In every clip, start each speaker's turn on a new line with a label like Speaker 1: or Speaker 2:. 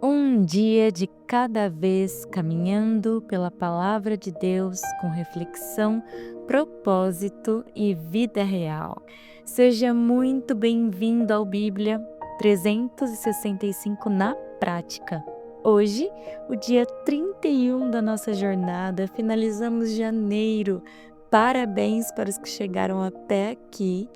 Speaker 1: Um dia de cada vez caminhando pela palavra de Deus com reflexão, propósito e vida real. Seja muito bem-vindo ao Bíblia 365 na prática. Hoje, o dia 31 da nossa jornada, finalizamos janeiro. Parabéns para os que chegaram até aqui.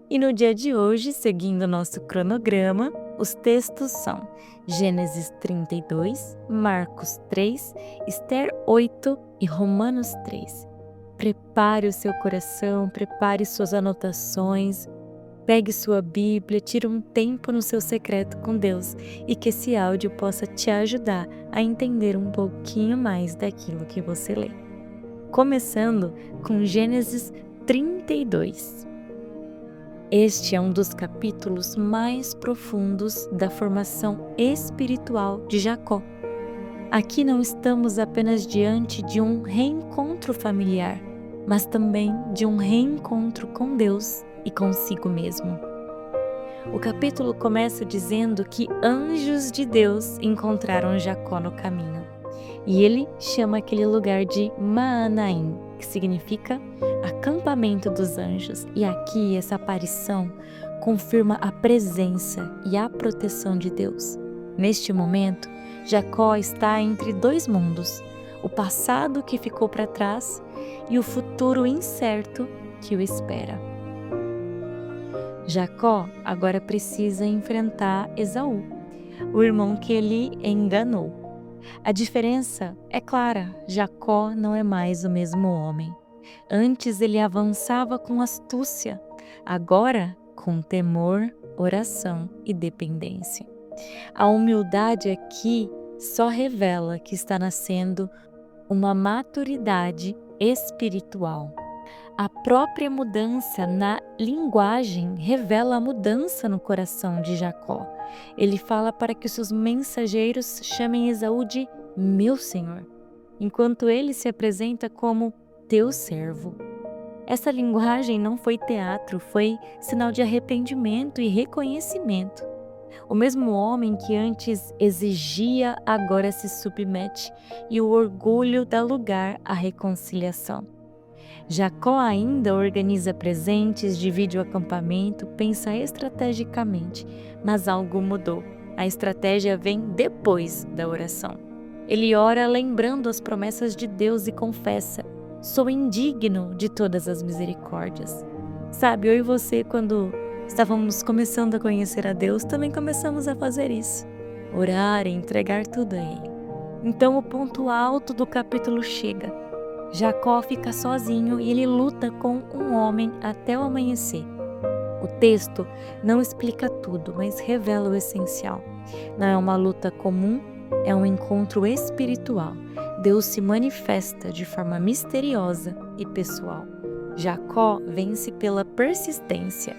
Speaker 1: E no dia de hoje, seguindo nosso cronograma, os textos são Gênesis 32, Marcos 3, Ester 8 e Romanos 3. Prepare o seu coração, prepare suas anotações, pegue sua Bíblia, tire um tempo no seu secreto com Deus e que esse áudio possa te ajudar a entender um pouquinho mais daquilo que você lê. Começando com Gênesis 32. Este é um dos capítulos mais profundos da formação espiritual de Jacó. Aqui não estamos apenas diante de um reencontro familiar, mas também de um reencontro com Deus e consigo mesmo. O capítulo começa dizendo que anjos de Deus encontraram Jacó no caminho. E ele chama aquele lugar de Maanaim, que significa acampamento dos anjos. E aqui essa aparição confirma a presença e a proteção de Deus. Neste momento, Jacó está entre dois mundos, o passado que ficou para trás e o futuro incerto que o espera. Jacó agora precisa enfrentar Esaú, o irmão que ele enganou. A diferença é clara, Jacó não é mais o mesmo homem. Antes ele avançava com astúcia, agora com temor, oração e dependência. A humildade aqui só revela que está nascendo uma maturidade espiritual. A própria mudança na linguagem revela a mudança no coração de Jacó. Ele fala para que os seus mensageiros chamem Esaú de meu senhor, enquanto ele se apresenta como teu servo. Essa linguagem não foi teatro, foi sinal de arrependimento e reconhecimento. O mesmo homem que antes exigia, agora se submete, e o orgulho dá lugar à reconciliação. Jacó ainda organiza presentes, divide o acampamento, pensa estrategicamente, mas algo mudou. A estratégia vem depois da oração. Ele ora lembrando as promessas de Deus e confessa: sou indigno de todas as misericórdias. Sabe, eu e você, quando estávamos começando a conhecer a Deus, também começamos a fazer isso. Orar e entregar tudo a Ele. Então o ponto alto do capítulo chega. Jacó fica sozinho e ele luta com um homem até o amanhecer. O texto não explica tudo, mas revela o essencial. Não é uma luta comum, é um encontro espiritual. Deus se manifesta de forma misteriosa e pessoal. Jacó vence pela persistência.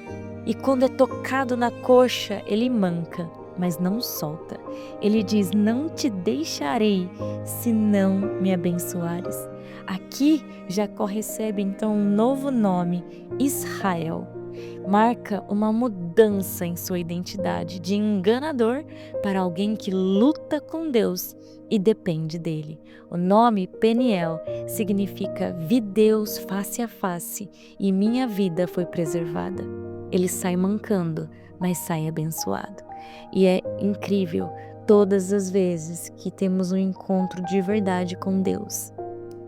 Speaker 1: E quando é tocado na coxa, ele manca, mas não solta. Ele diz: não te deixarei, se não me abençoares. Aqui, Jacó recebe então um novo nome, Israel. Marca uma mudança em sua identidade, de enganador para alguém que luta com Deus e depende dele. O nome Peniel significa vi Deus face a face e minha vida foi preservada. Ele sai mancando, mas sai abençoado. E é incrível todas as vezes que temos um encontro de verdade com Deus.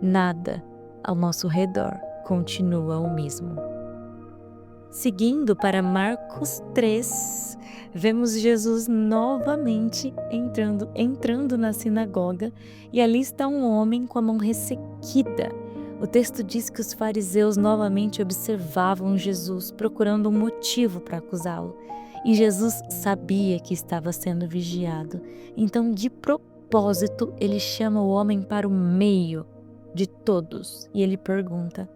Speaker 1: Nada ao nosso redor continua o mesmo. Seguindo para Marcos 3, vemos Jesus novamente entrando na sinagoga e ali está um homem com a mão ressequida. O texto diz que os fariseus novamente observavam Jesus, procurando um motivo para acusá-lo. E Jesus sabia que estava sendo vigiado. Então, de propósito, ele chama o homem para o meio de todos e ele pergunta: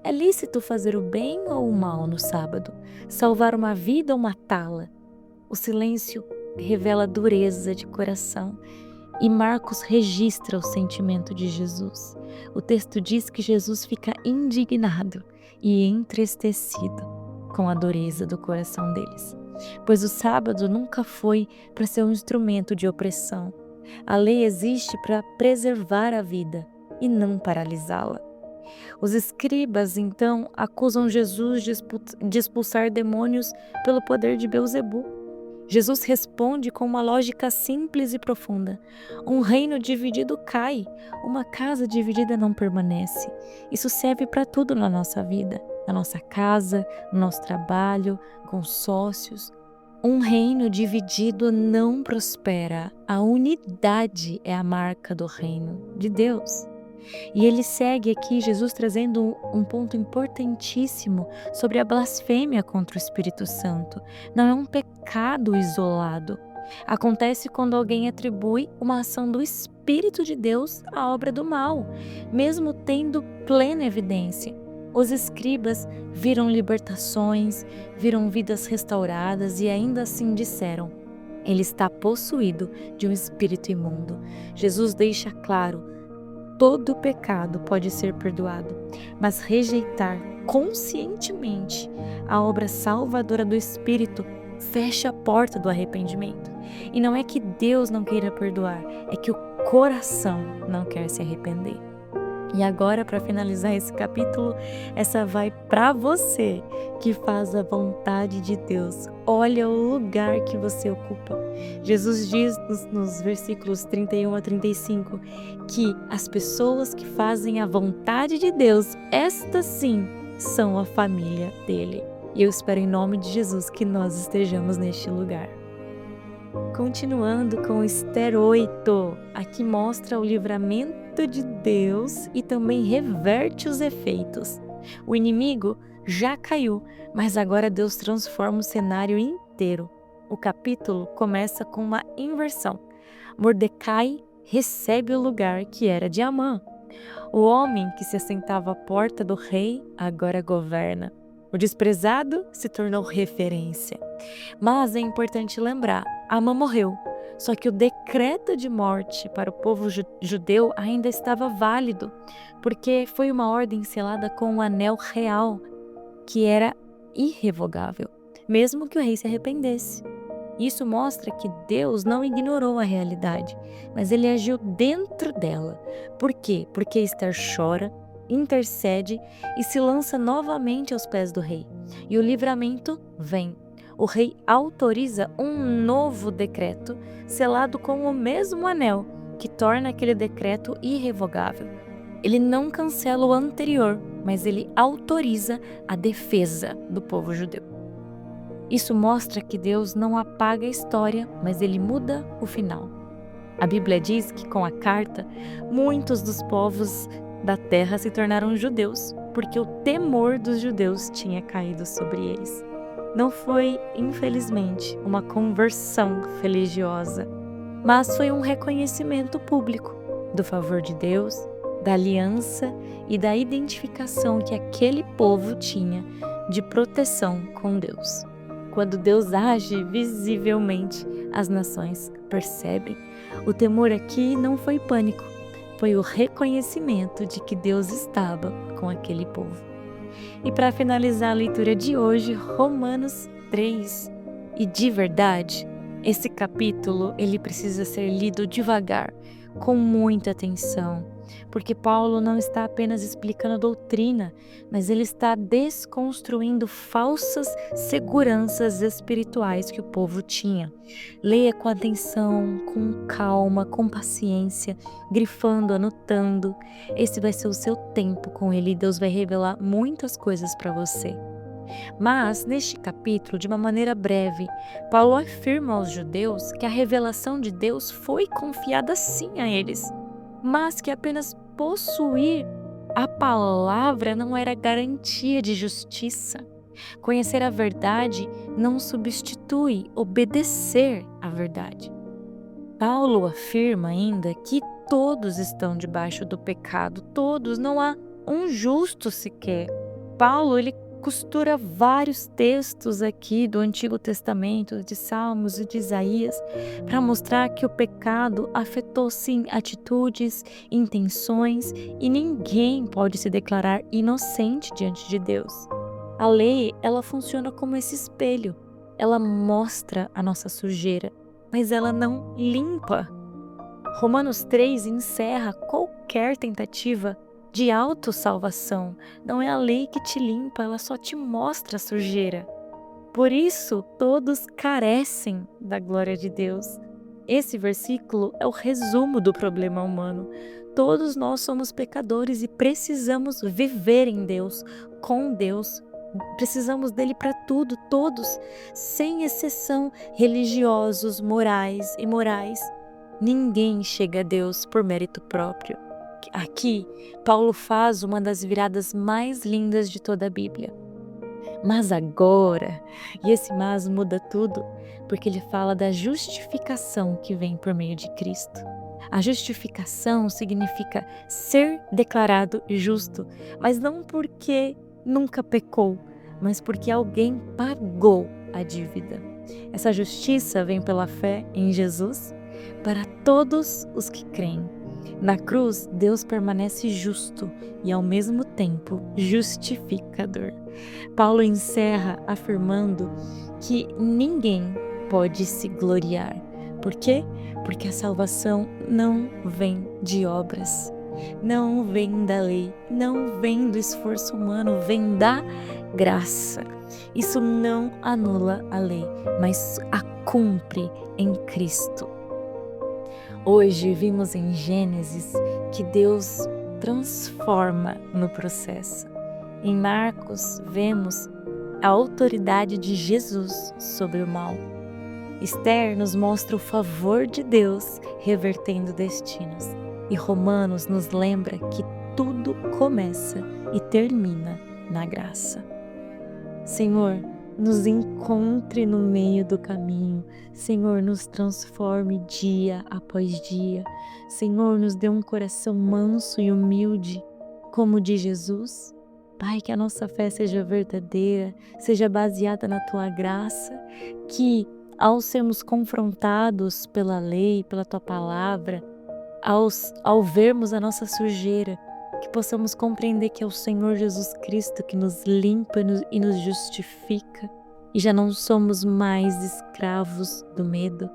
Speaker 1: é lícito fazer o bem ou o mal no sábado? Salvar uma vida ou matá-la? O silêncio revela dureza de coração e Marcos registra o sentimento de Jesus. O texto diz que Jesus fica indignado e entristecido com a dureza do coração deles, pois o sábado nunca foi para ser um instrumento de opressão, A lei existe para preservar a vida e não paralisá-la. Os escribas, então, acusam Jesus de expulsar demônios pelo poder de Beelzebul. Jesus responde com uma lógica simples e profunda. Um reino dividido cai, uma casa dividida não permanece. Isso serve para tudo na nossa vida, na nossa casa, no nosso trabalho, com sócios. Um reino dividido não prospera. A unidade é a marca do reino de Deus. E ele segue aqui, Jesus trazendo um ponto importantíssimo sobre a blasfêmia contra o Espírito Santo. Não é um pecado isolado. Acontece quando alguém atribui uma ação do Espírito de Deus à obra do mal, mesmo tendo plena evidência. Os escribas viram libertações, viram vidas restauradas e ainda assim disseram: ele está possuído de um espírito imundo. Jesus deixa claro: todo pecado pode ser perdoado, mas rejeitar conscientemente a obra salvadora do Espírito fecha a porta do arrependimento. E não é que Deus não queira perdoar, é que o coração não quer se arrepender. E agora, para finalizar esse capítulo, essa vai para você que faz a vontade de Deus. Olha o lugar que você ocupa. Jesus diz nos versículos 31 a 35 que as pessoas que fazem a vontade de Deus, estas sim são a família dele. E eu espero em nome de Jesus que nós estejamos neste lugar. Continuando com Ester 8, aqui mostra o livramento de Deus e também reverte os efeitos. O inimigo já caiu, mas agora Deus transforma o cenário inteiro. O capítulo começa com uma inversão. Mordecai recebe o lugar que era de Amã. O homem que se assentava à porta do rei agora governa. O desprezado se tornou referência. Mas é importante lembrar, Amã morreu, só que o decreto de morte para o povo judeu ainda estava válido, porque foi uma ordem selada com um anel real, que era irrevogável, mesmo que o rei se arrependesse. Isso mostra que Deus não ignorou a realidade, mas ele agiu dentro dela. Por quê? Porque Ester chora, intercede e se lança novamente aos pés do rei. E o livramento vem. O rei autoriza um novo decreto, selado com o mesmo anel, que torna aquele decreto irrevogável. Ele não cancela o anterior, mas ele autoriza a defesa do povo judeu. Isso mostra que Deus não apaga a história, mas ele muda o final. A Bíblia diz que com a carta, muitos dos povos da terra se tornaram judeus, porque o temor dos judeus tinha caído sobre eles. Não foi, infelizmente, uma conversão religiosa, mas foi um reconhecimento público do favor de Deus, da aliança e da identificação que aquele povo tinha de proteção com Deus. Quando Deus age visivelmente, as nações percebem. O temor aqui não foi pânico, foi o reconhecimento de que Deus estava com aquele povo. E para finalizar a leitura de hoje, Romanos 3. E de verdade, esse capítulo ele precisa ser lido devagar, com muita atenção, porque Paulo não está apenas explicando a doutrina, mas ele está desconstruindo falsas seguranças espirituais que o povo tinha. Leia com atenção, com calma, com paciência, grifando, anotando. Esse vai ser o seu tempo com ele e Deus vai revelar muitas coisas para você. Mas, neste capítulo, de uma maneira breve, Paulo afirma aos judeus que a revelação de Deus foi confiada sim a eles, mas que apenas possuir a palavra não era garantia de justiça. Conhecer a verdade não substitui obedecer à verdade. Paulo afirma ainda que todos estão debaixo do pecado, todos, não há um justo sequer. Paulo, ele costura vários textos aqui do Antigo Testamento, de Salmos e de Isaías, para mostrar que o pecado afetou sim atitudes, intenções e ninguém pode se declarar inocente diante de Deus. A lei, ela funciona como esse espelho, ela mostra a nossa sujeira, mas ela não limpa. Romanos 3 encerra qualquer tentativa de autossalvação. Não é a lei que te limpa, ela só te mostra a sujeira. Por isso, todos carecem da glória de Deus. Esse versículo é o resumo do problema humano. Todos nós somos pecadores e precisamos viver em Deus, com Deus. Precisamos dele para tudo, todos, sem exceção, religiosos, morais e imorais. Ninguém chega a Deus por mérito próprio. Aqui, Paulo faz uma das viradas mais lindas de toda a Bíblia. Mas agora, e esse mas muda tudo, porque ele fala da justificação que vem por meio de Cristo. A justificação significa ser declarado justo, mas não porque nunca pecou, mas porque alguém pagou a dívida. Essa justiça vem pela fé em Jesus para todos os que creem. Na cruz, Deus permanece justo e, ao mesmo tempo, justificador. Paulo encerra afirmando que ninguém pode se gloriar. Por quê? Porque a salvação não vem de obras, não vem da lei, não vem do esforço humano, vem da graça. Isso não anula a lei, mas a cumpre em Cristo. Hoje vimos em Gênesis que Deus transforma no processo. Em Marcos vemos a autoridade de Jesus sobre o mal. Esther nos mostra o favor de Deus revertendo destinos. E Romanos nos lembra que tudo começa e termina na graça. Senhor, nos encontre no meio do caminho. Senhor, nos transforme dia após dia. Senhor, nos dê um coração manso e humilde, como o de Jesus. Pai, que a nossa fé seja verdadeira, seja baseada na Tua graça, que ao sermos confrontados pela lei, pela Tua palavra, ao vermos a nossa sujeira, que possamos compreender que é o Senhor Jesus Cristo que nos limpa e nos justifica, e já não somos mais escravos do medo,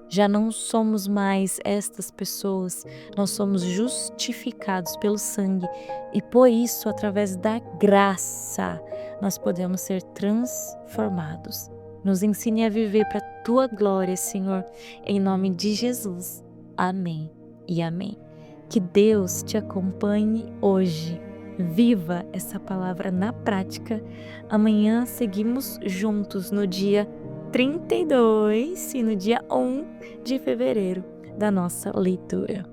Speaker 1: já não somos mais estas pessoas, nós somos justificados pelo sangue, e por isso, através da graça, nós podemos ser transformados. Nos ensine a viver para a Tua glória, Senhor, em nome de Jesus. Amém e amém. Que Deus te acompanhe hoje. Viva essa palavra na prática. Amanhã seguimos juntos no dia 32 e no dia 1 de fevereiro da nossa leitura.